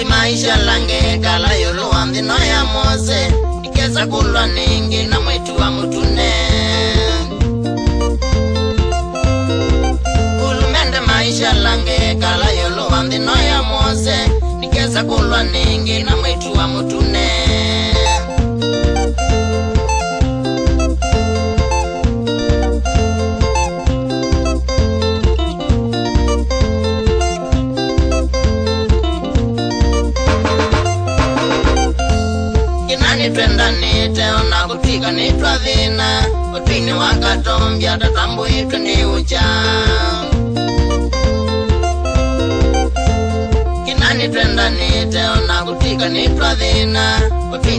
maisha lange kala yolo andi no ya mose ikeza kulwa ningi na mwetu wa mutune ulumende maisha lange kala yolo andi no ya mose ikeza kulwa ningi na mwetu wa mutune twenda nite ona kutika nitwa vina utini wakatombia tatambu itu ni ucha kinani twenda nite ona kutika nitwa vina utini